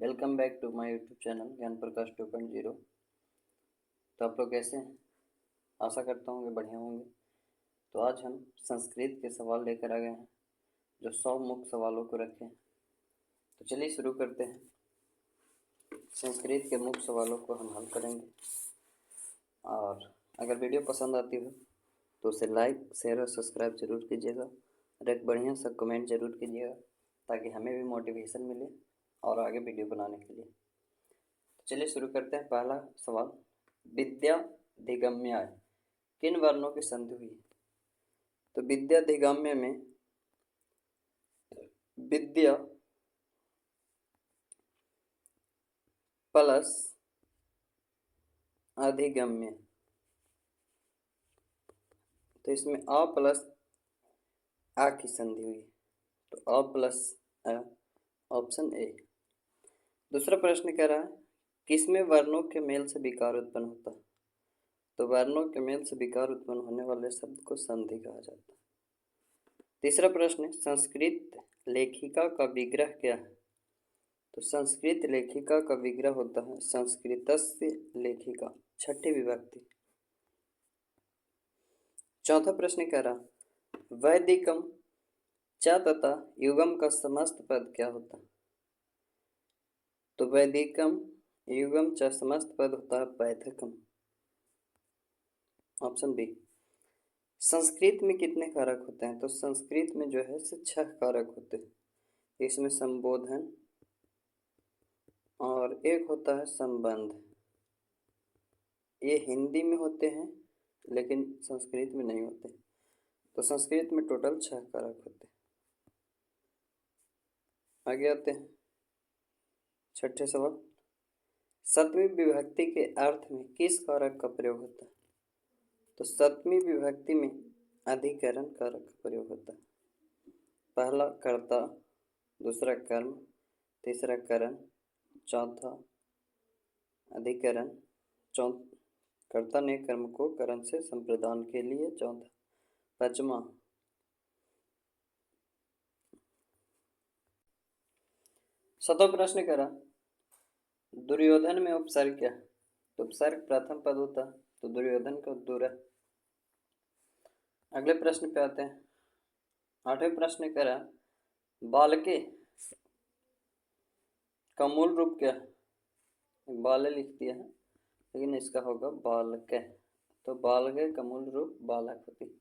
Welcome back to my YouTube channel Gyan Prakash 2.0। तो आप लोग कैसे हैं? आशा करता हूँ कि बढ़िया होंगे। तो आज हम संस्कृत के सवाल लेकर आ गए हैं जो 100 मुख्य सवालों को रखे हैं। तो चलिए शुरू करते हैं। संस्कृत के मुख्य सवालों को हम हल करेंगे और अगर वीडियो पसंद आती हो तो उसे लाइक शेयर और सब्सक्राइब जरूर कीजिएगा और एक बढ़िया सा कमेंट जरूर कीजिएगा ताकि हमें भी मोटिवेशन मिले और आगे वीडियो बनाने के लिए। तो चलिए शुरू करते हैं। पहला सवाल, विद्या दिगम्याय किन वर्णों की संधि हुई? तो विद्या दिगम्य में विद्या प्लस अधिगम्य, तो इसमें अ प्लस आ की संधि हुई, तो अ प्लस अ, ऑप्शन ए। दूसरा प्रश्न कह रहा है किसमें वर्णों के मेल से विकार उत्पन्न होता है? तो वर्णों के मेल से विकार उत्पन्न होने वाले शब्द को संधि कहा जाता है। तीसरा प्रश्न, संस्कृत लेखिका का विग्रह क्या है? तो संस्कृत लेखिका का विग्रह होता है संस्कृतस्य लेखिका, छठी विभक्ति। चौथा प्रश्न कह रहा वैदिकम च तथा युगम का समस्त पद क्या होता है? तो वैदिकम युगम च समस्त पद होता है वैदिकम, ऑप्शन बी। संस्कृत में कितने कारक होते हैं? तो संस्कृत में जो है 6 कारक होते हैं। इसमें संबोधन और एक होता है संबंध। ये हिंदी में होते हैं लेकिन संस्कृत में नहीं होते। तो संस्कृत में टोटल 6 कारक होते हैं। आगे आते हैं छठे सवाल, सप्तमी विभक्ति के अर्थ में किस कारक का प्रयोग होता है? तो सप्तमी विभक्ति में अधिकरण कारक का प्रयोग होता है। पहला कर्ता, दूसरा कर्म, तीसरा करण, चौथा अधिकरण। कर्ता ने कर्म को करण से संप्रदान के लिए, चौथा। पंचमा, सतों प्रश्न करा दुर्योधन में उपसर्ग क्या है? तो उपसर्ग प्रथम पद होता है, तो दुर्योधन का दुर। अगले प्रश्न पे आते हैं। आठवें प्रश्न करा बालके का मूल रूप क्या है? बाल लिख दिया है लेकिन इसका होगा बालक। तो बालक का मूल रूप बालक होती।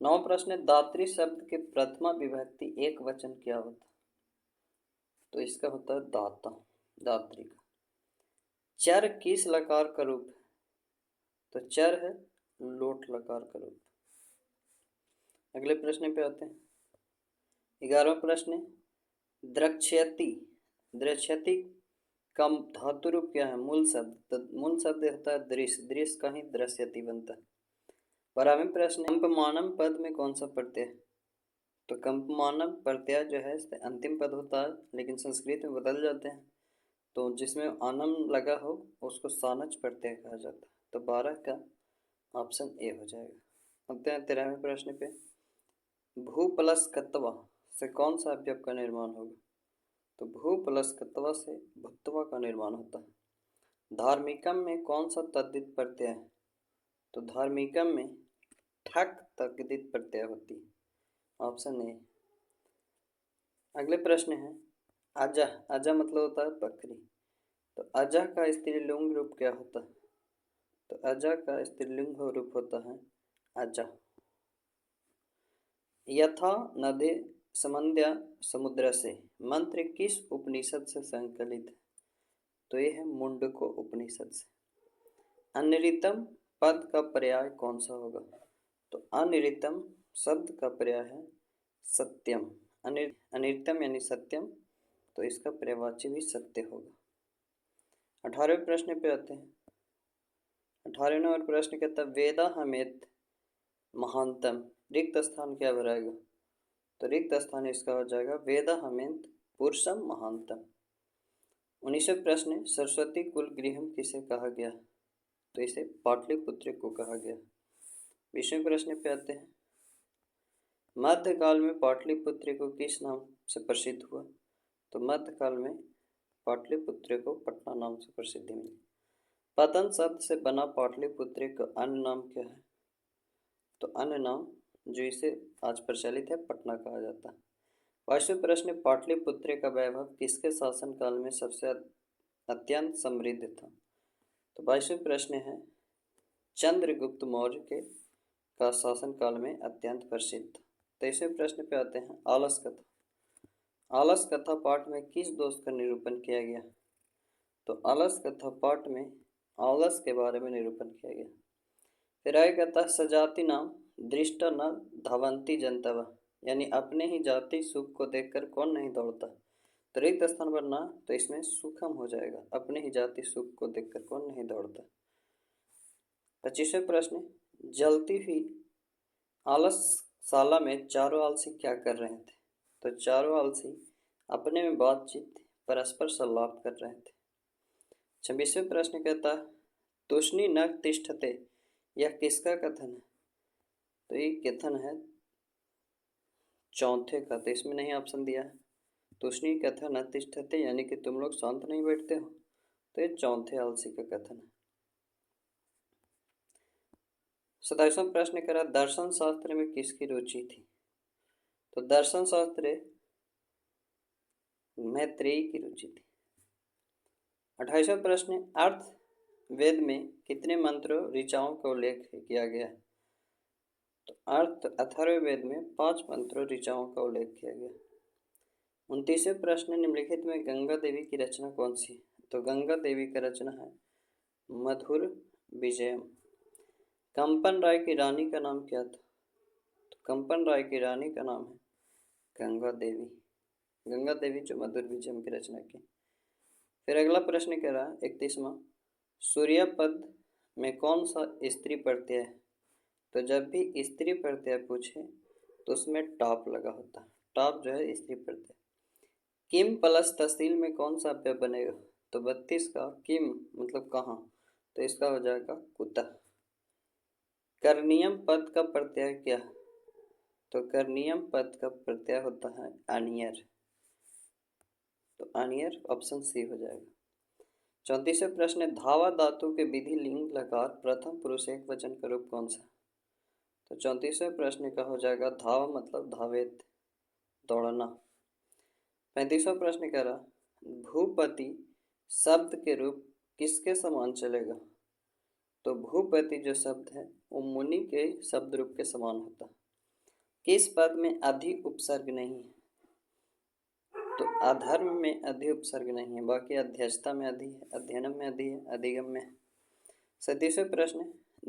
नौ प्रश्न, दात्री शब्द के प्रथमा विभक्ति एक वचन क्या होता? तो इसका होता है दाता, दात्री का। चर किस लकार का रूप है? तो चर है लोट लकार का रूप। अगले प्रश्न पे आते हैं। 11वां प्रश्न, द्रक्ष्यति, द्रक्ष्यति का धातु रूप क्या है? मूल शब्द, तो मूल शब्द होता है दृश्य, दृश्य का ही दृश्यति बनता है। 12वें प्रश्न, कंपमानम पद में कौन सा प्रत्यय है? तो कंपमानम प्रत्यय जो है अंतिम पद होता है लेकिन संस्कृत में बदल जाते हैं, तो जिसमें आनम लगा हो उसको सानच प्रत्यय कहा जाता है। तो 12 का ऑप्शन ए हो जाएगा। अब 13वें प्रश्न पे, भू प्लस कत्वा से कौन सा अवयव का निर्माण होगा? तो भू प्लस कत्वा से भुत्वा का निर्माण होता है। धार्मिकम में कौन सा तद्धित प्रत्यय है? तो धार्मिकम में ठक तद्धित प्रत्यय होती है, ऑप्शन ए। अगले प्रश्न है अजह, अजह मतलब होता है बकरी, तो अजह का स्त्रीलिंग रूप क्या होता है? तो अजह का स्त्रीलिंग रूप होता है अजह। यथा नदी समंद्या समुद्र से मंत्र किस उपनिषद से संकलित है? तो ये है मुंडको उपनिषद से। अनिरितम पद का पर्याय कौन सा होगा? तो अनिरितम शब्द का पर्याय है सत्यम। अनिरितम यानी सत्यम, तो इसका पर्यायवाची भी सत्य होगा। 18वें प्रश्न पे आते हैं। 18वें नंबर प्रश्न कहता है वेदा हमेत महानतम रिक्त स्थान क्या भराएगा? तो रिक्त स्थान इसका हो जाएगा वेदा हमेंत पुरुषम महानतम। 19वें प्रश्न, सरस्वती कुल गृहम किसे कहा गया? तो इसे पाटलिपुत्र को कहा गया। 20वें प्रश्न पे आते हैं। मध्यकाल में पाटलिपुत्र को किस नाम से प्रसिद्ध हुआ? तो मध्यकाल में पाटलिपुत्र को पटना नाम से प्रसिद्धि मिली। पतन शब्द से बना पाटलिपुत्र का अन्य नाम क्या है? तो अन्य नाम जो इसे आज प्रचलित है पटना कहा जाता है। 22वां प्रश्न, पाटलिपुत्र का वैभव किसके शासनकाल में सबसे अत्यंत समृद्ध था? तो 22वां प्रश्न है चंद्रगुप्त मौर्य के का शासनकाल में अत्यंत प्रसिद्ध। 23वें प्रश्न पे आते हैं आलस कथा। आलस कथा पाठ में किस दोष का निरूपण किया गया? तो आलस कथा पाठ में आलस के बारे में निरूपण किया गया। फिर आएगा था सजाति नाम दृष्टा न धावंती जनतवा, यानी अपने ही जाति सुख को देखकर कौन नहीं दौड़ता। तो रिक्त स्थान पर ना, तो इसमें सुखम हो जाएगा, अपने ही जाति सुख को देखकर कौन नहीं दौड़ता। 25वें प्रश्न, जलती हुई आलसशाला में चारों आलसी क्या कर रहे थे? तो चारों आलसी अपने में बातचीत परस्पर संलाप कर रहे थे। 26वें प्रश्न कहता है तुष्णि न तिष्ठते, यह किसका कथन है? तो ये कथन है चौथे का, तो इसमें नहीं ऑप्शन दिया है। तुष्णि कथन न तिष्ठते यानी कि तुम लोग शांत नहीं बैठते हो, तो ये चौथे आलसी का कथन है। 27वां प्रश्न करा दर्शन शास्त्र में किसकी रुचि थी? तो दर्शन शास्त्र मैत्रेयी की रुचि थी। 28वां प्रश्न अर्थ वेद में कितने मंत्रों ऋचाओं का उल्लेख किया गया है? तो अर्थ अथर्ववेद में 5 मंत्रों ऋचाओं का उल्लेख किया गया। 29वें प्रश्न निम्नलिखित में गंगा देवी की रचना कौन सी है? तो गंगा देवी का रचना है मधुर विजयम। कंपन राय की रानी का नाम क्या था? तो कंपन राय की रानी का नाम है गंगा देवी। गंगा देवी जो मधुर विजयम की रचना की। फिर अगला प्रश्न कह रहा है 31वां, सूर्यपद में कौन सा स्त्री प्रत्यय है? तो जब भी स्त्री प्रत्यय पूछे तो उसमें टॉप लगा होता है, टॉप जो है स्त्री प्रत्यय। किम प्लस तहसील में कौन सा अव्यय बनेगा? तो 32 का किम मतलब कहाँ, तो इसका हो जाएगा कुतः। करनियम पद का प्रत्यय क्या है? तो करनियम पद का प्रत्यय होता है अनियर, तो अनियर ऑप्शन सी हो जाएगा। 34वें प्रश्न, धावा धातु के विधि लिंग लकार प्रथम पुरुष एक वचन का रूप कौन सा? तो 34वें प्रश्न का हो जाएगा धावा मतलब धावेत, दौड़ना। 35वां प्रश्न कह रहा भूपति शब्द के रूप किसके समान चलेगा? तो भूपति जो शब्द है वो मुनि के शब्द रूप के समान होता है। किस पद में अधि उपसर्ग नहीं है? तो अधर्म में अधि उपसर्ग नहीं है, बाकी अध्यक्षता में अधि है, अध्ययनम में अधि है, अधिगम में है। 37वें प्रश्न,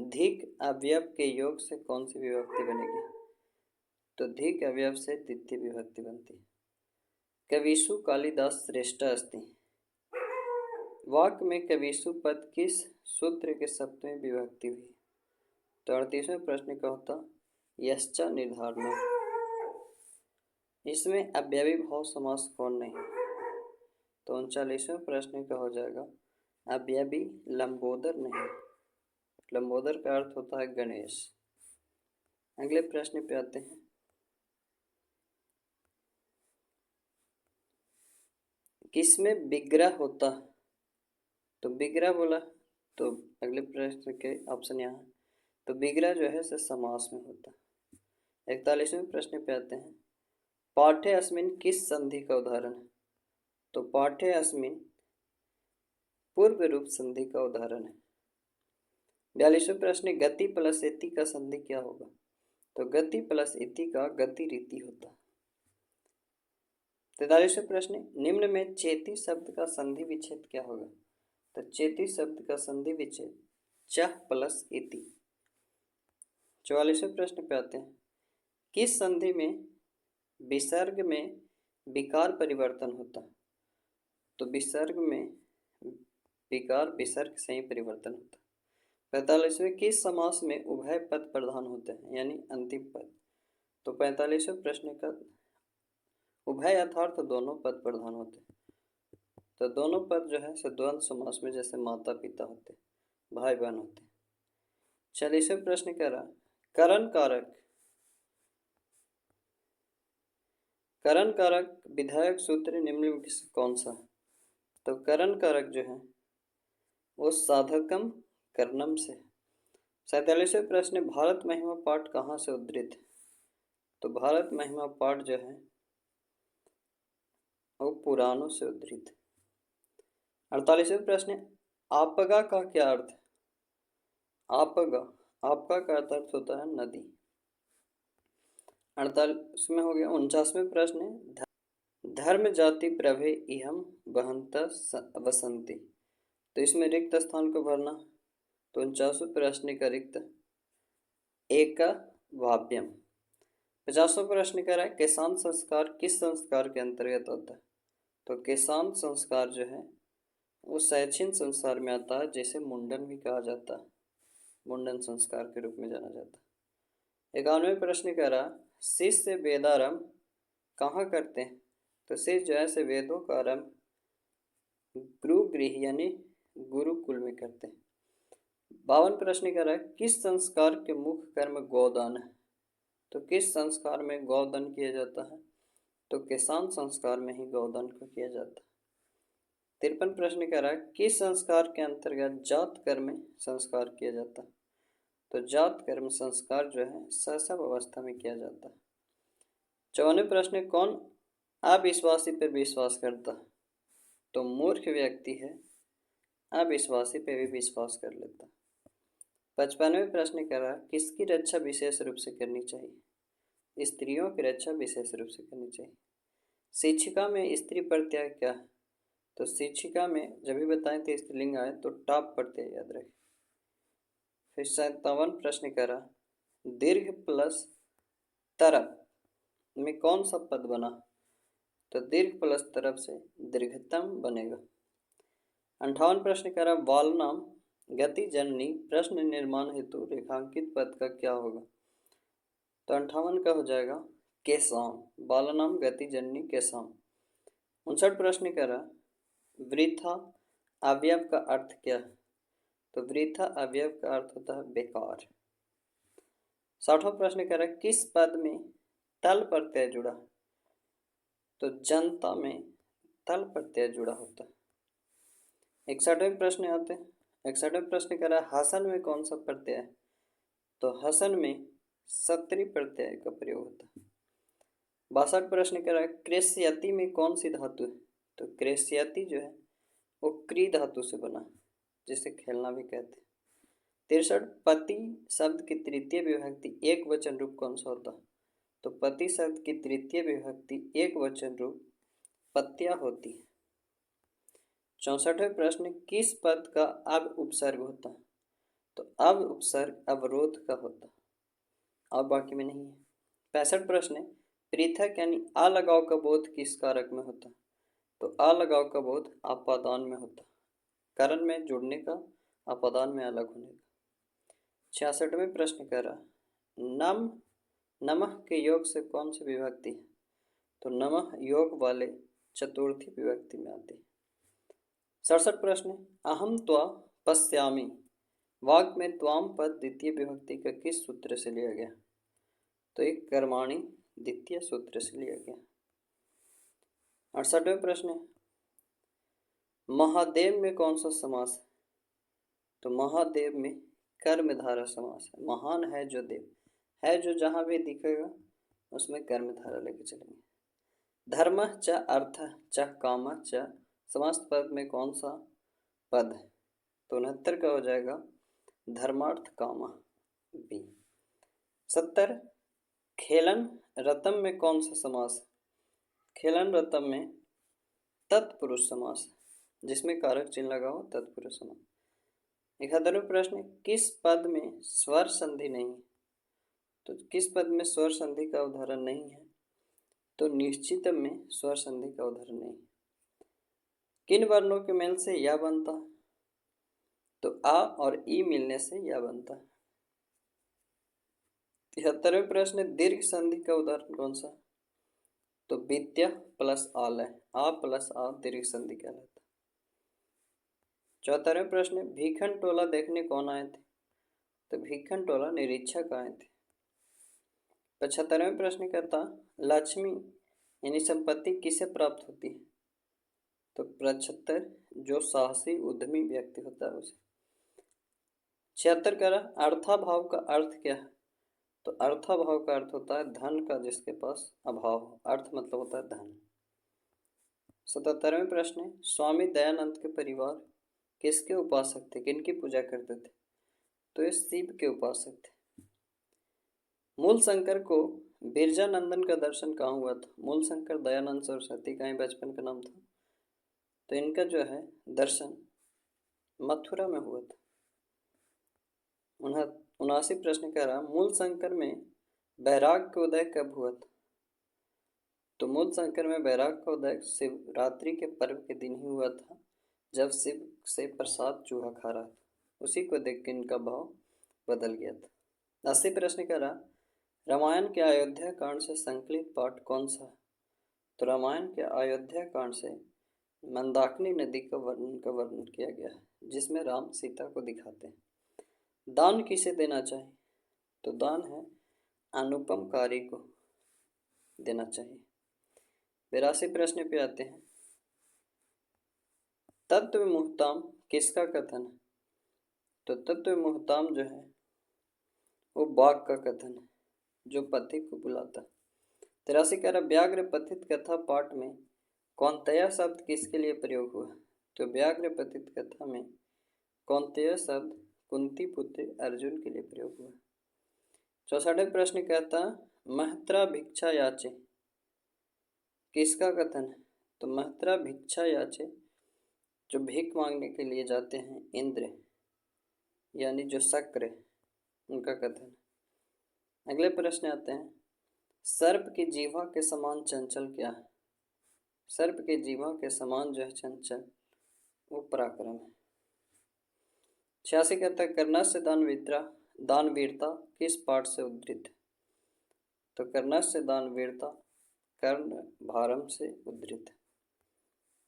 धिक अवयव के योग से कौन सी विभक्ति बनेगी? तो धिक अवयव से द्वितीय विभक्ति बनती है। कविषु कालिदास श्रेष्ठ अस्ति, वाक्य में कविषु पद किस सूत्र के शब्द में विभक्ति हुई? तो 38वें प्रश्न का होता यश्चा निर्धारण, इसमें अव्ययी भाव समास कौन नहीं? तो 39वें प्रश्न का हो जाएगा अव्ययी लंबोदर नहीं, लंबोदर का अर्थ होता है गणेश। अगले प्रश्न पे आते हैं, किसमें विग्रह होता है? तो विग्रह बोला तो अगले प्रश्न के ऑप्शन यहाँ, तो विग्रह जो है समास में होता है। 41वें प्रश्न पे आते हैं, पाठ्य अस्मिन किस संधि का उदाहरण है? तो पाठ्य अस्मिन पूर्व रूप संधि का उदाहरण है। 42वें प्रश्न, गति प्लस इति का संधि क्या होगा? तो गति प्लस इति का गति रीति होता है। 43वें प्रश्न, निम्न में चेती शब्द का संधि विच्छेद क्या होगा? तो चेती शब्द का संधि विच्छेद चह प्लस इति। 44वें प्रश्न पे आते हैं, किस संधि में विसर्ग में विकार परिवर्तन होता है? तो विसर्ग में विकार विसर्ग से ही परिवर्तन होता है। 45वें, किस समास में उभय पद प्रधान होते हैं यानी अंतिम पद? तो 45वें प्रश्न का उभय अर्थात दोनों पद प्रधान होते हैं। तो दोनों पद जो है द्वंद्व समास में जैसे माता पिता होते, भाई बहन होते। 46वें प्रश्न कह रहा करण कारक, करण कारक विधायक सूत्र निम्न में कौन सा है? तो करण कारक जो है वो साधकम कर्णम से। 47वें प्रश्न, भारत महिमा पाठ कहाँ से उद्धृत है? तो भारत महिमा पाठ जो है वो पुराणों से उद्धृत है। 48वें प्रश्न, आपगा का क्या अर्थ है? आपगा, आपका का अर्थ होता है नदी। 48 में हो गया। 49वें प्रश्न, धर्म जाति प्रभे इहम वहंत वसंती। तो इसमें रिक्त स्थान को भरना। तो 49वें प्रश्न का रिक्त एक वाव्यम। 50वां प्रश्न कह रहा है किसान संस्कार किस संस्कार के अंतर्गत होता है? तो किसान संस्कार जो है वो शैक्षणिक संस्कार में आता है, जैसे मुंडन भी कहा जाता है, मुंडन संस्कार के रूप में जाना जाता है। 51वें प्रश्न कह रहा शिष्य वेदारंभ कहाँ करते हैं? तो शिष्य जो है से वेदों का आरंभ गुरुगृह यानी गुरुकुल में करते हैं। 52 प्रश्न कह रहा है किस संस्कार के मुख्य कर्म गोदान है? तो किस संस्कार में गौदान किया जाता है? तो किसान संस्कार में ही गौदान को किया जाता है। 53 प्रश्न कह रहा है किस संस्कार के अंतर्गत जात कर्म संस्कार किया जाता है? तो जात कर्म संस्कार जो है शैशव अवस्था में किया जाता है। 54वें प्रश्न, कौन अविश्वासी पर विश्वास करता है? तो मूर्ख व्यक्ति है अविश्वासी पे भी विश्वास कर लेता। 55वें प्रश्न कह रहा किसकी रक्षा विशेष रूप से करनी चाहिए? स्त्रियों की रक्षा विशेष रूप से करनी चाहिए। शिक्षिका में स्त्री प्रत्यय क्या है? तो शिक्षिका में जब भी बताएं तो स्त्रीलिंग आए तो टाप प्रत्यय याद रखें। फिर 57 प्रश्न कह रहा दीर्घ प्लस तरफ में कौन सा पद बना? तो दीर्घ प्लस तरफ से दीर्घतम बनेगा। 58 प्रश्न कह रहा बाल नाम गति जननी प्रश्न निर्माण हेतु रेखांकित पद का क्या होगा? तो 58 का हो जाएगा केसाम, बाल नाम गति जननी केसाम। 59 प्रश्न कह रहा वृथा अवयव का अर्थ क्या है? तो वृथा अवयव का अर्थ होता है बेकार। 60वां प्रश्न कह रहा किस पद में तल प्रत्यय जुड़ा? तो जनता में तल प्रत्यय जुड़ा होता है। 61वें प्रश्न आते हैं। 61वें प्रश्न कह रहा है हसन में कौन सा प्रत्यय है? तो हसन में सत्री प्रत्यय का प्रयोग होता है। 62 प्रश्न कह रहा है कृष्यति में कौन सी धातु है? तो कृष्यति जो है वो क्री धातु से बना, जिसे खेलना भी कहते हैं। 63 पति शब्द की तृतीय विभक्ति एक वचन रूप कौन सा होता है? तो पति शब्द की तृतीय विभक्ति एक वचन रूप पत्या होती है। 64वें प्रश्न किस पद का अब उपसर्ग होता है? तो अब उपसर्ग अवरोध का होता है और बाकी में नहीं है। 65 प्रश्न पृथक यानी अलगाव का बोध किस कारक में होता है? तो अलगाव का बोध अपादान में होता है, करण में जुड़ने का, अपादान में अलग होने का। 66वें प्रश्न कह रहा नम नमः के योग से कौन सी विभक्ति है? तो नमः योग वाले चतुर्थी विभक्ति में आती है। 67 प्रश्न अहम त्वा पश्यामि वाक्य में त्वाम पद द्वितीय विभक्ति का किस सूत्र से लिया गया? तो एक कर्माणी द्वितीय सूत्र से लिया गया। 68वें प्रश्न महादेव में कौन सा समास है? तो महादेव में कर्मधारा समास है। महान है जो देव है, जो जहां भी दिखेगा उसमें कर्मधारा लेके चलेंगे। धर्म च अर्थ च काम च समास पद में कौन सा पद है? तो 69 का हो जाएगा धर्मार्थ कामा बी। 70 खेलन रतम में कौन सा समास है? खेलन रतम में तत्पुरुष समास है, जिसमें कारक चिन्ह लगा हो तत्पुरुष समास। 71वें प्रश्न किस पद में स्वर संधि नहीं है? तो किस पद में स्वर संधि का उदाहरण नहीं है? तो निश्चित में स्वर संधि का उदाहरण नहीं है। किन वर्णों के मेल से या बनता है? तो आ और ई मिलने से या बनता है। 73वें प्रश्न दीर्घ संधि का उदाहरण कौन सा? तो विद्या प्लस आल है, आ प्लस आ दीर्घ संधि कहलाता है। 74वें प्रश्न भीखन टोला देखने कौन आए थे? तो भीखन टोला निरीक्षक आए थे। 75वें प्रश्न कहता लक्ष्मी यानी संपत्ति किसे प्राप्त होती है? तो 75 जो साहसी उद्यमी व्यक्ति होता है उसे। 76 कह रहा अर्थाभाव का अर्थ क्या है? तो अर्थाभाव का अर्थ होता है धन का जिसके पास अभाव हो। अर्थ मतलब होता है धन। 77वें प्रश्न है स्वामी दयानंद के परिवार किसके उपासक थे, किनकी पूजा करते थे? तो ये शिव के उपासक थे। मूल शंकर को बिरजानंदन का दर्शन कहाँ हुआ था? मूल शंकर दयानंद सरस्वती का ही बचपन का नाम था, तो इनका जो है दर्शन मथुरा में हुआ था। 79 प्रश्न कह रहा मूल शंकर में बैराग का उदय कब हुआ था? तो मूल शंकर में बैराग का उदय शिवरात्रि के पर्व के दिन ही हुआ था, जब शिव से प्रसाद चूहा खा रहा था। उसी को देख के इनका भाव बदल गया था। 80 प्रश्न कह रहा रामायण के अयोध्या कांड से संकलित पाठ कौन सा है? तो रामायण के अयोध्या कांड से मंदाकिनी नदी का वर्णन किया गया है, जिसमें राम सीता को दिखाते हैं। दान किसे देना चाहिए? तो दान है अनुपम कार्य को देना चाहिए। 82 प्रश्न पे आते हैं तत्व मुहताम किसका कथन है? तो तत्व मुहताम जो है वो बाघ का कथन है, जो पथिक को बुलाता। 83 कह रहा व्याघ्र पथित कथा पाठ में कौनतया शब्द किसके लिए प्रयोग हुआ? तो व्याघ्र पथित कथा में कौनतया शब्द कुंती पुत्र अर्जुन के लिए प्रयोग हुआ। 64 प्रश्न कहता महत्रा भिक्षा याचे किसका कथन है? तो महत्रा भिक्षा याचे जो भीख मांगने के लिए जाते हैं इंद्र यानी जो शक्र उनका कथन। अगले प्रश्न आते हैं सर्प की जीवा के समान चंचल क्या है? सर्प के जीवा के समान जो है चंचल वो पराक्रम है। 86 कहता है कर्णस्य दानवीरता किस पाठ से उद्धृत है? तो कर्णस्य दानवीरता कर्ण भारम से उद्धृत है।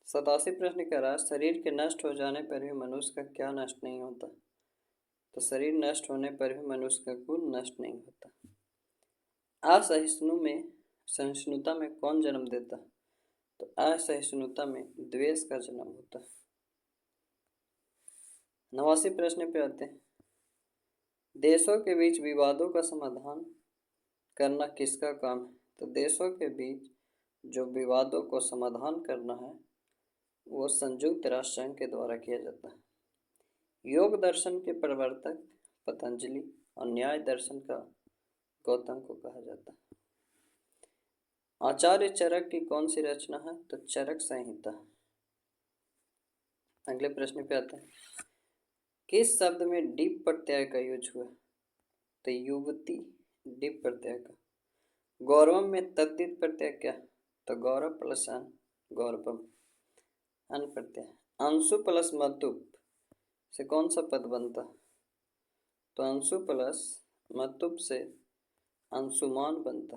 87 प्रश्न कह रहा है शरीर के नष्ट हो जाने पर भी मनुष्य का क्या नष्ट नहीं होता? तो शरीर नष्ट होने पर भी मनुष्य का गुण नष्ट नहीं होता। असहिष्णुता में कौन जन्म देता है? तो असहिष्णुता में द्वेष का जन्म होता है। 89 प्रश्न पे आते हैं देशों के बीच विवादों का समाधान करना किसका काम है? तो देशों के बीच जो विवादों को समाधान करना है वो संयुक्त राष्ट्र संघ के द्वारा किया जाता है। योग दर्शन के प्रवर्तक पतंजलि और न्याय दर्शन का गौतम को कहा जाता है। आचार्य चरक की कौन सी रचना है? तो चरक संहिता। अगले प्रश्न पे आते हैं किस शब्द में डिप प्रत्यय का यूज हुआ? तो युवती डिप प्रत्यय का। गौरवम में तद्धित प्रत्यय क्या? तो गौरव प्लस अन गौरवम अन प्रत्यय। अंशु प्लस मतुप से कौन सा पद बनता? तो अंशु प्लस मतुप से अंशुमान बनता।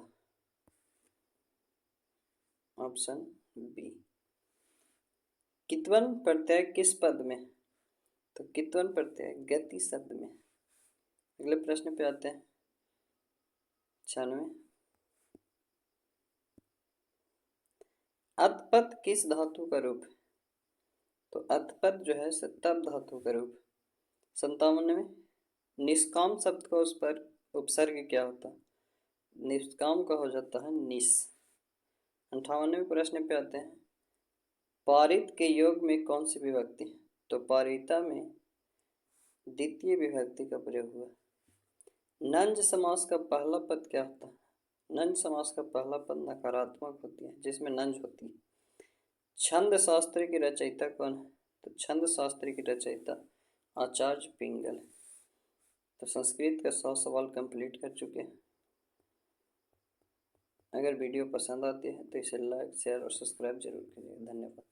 Option B. कित्वन प्रत्यय किस पद में? तो कित्वन प्रत्यय गति शब्द में। अगले प्रश्न पे आते हैं 96 अतपद किस धातु का रूप है? तो अतपद जो है तप धातु का रूप। 57 में निष्काम शब्द का उस पर उपसर्ग क्या होता? निष्काम का हो जाता है निस। 58वें प्रश्न पे आते हैं पारित के योग में कौन सी विभक्ति है? तो पारिता में द्वितीय विभक्ति का प्रयोग हुआ। नंज समास का पहला पद क्या होता है? नंज समास का पहला पद नकारात्मक होती है जिसमें नंज होती है। छंद शास्त्र की रचयिता कौन है? तो छंद शास्त्र की रचयिता आचार्य पिंगल। तो संस्कृत का 100 सवाल कंप्लीट कर चुके हैं। अगर वीडियो पसंद आती है तो इसे लाइक शेयर और सब्सक्राइब जरूर करिए। धन्यवाद।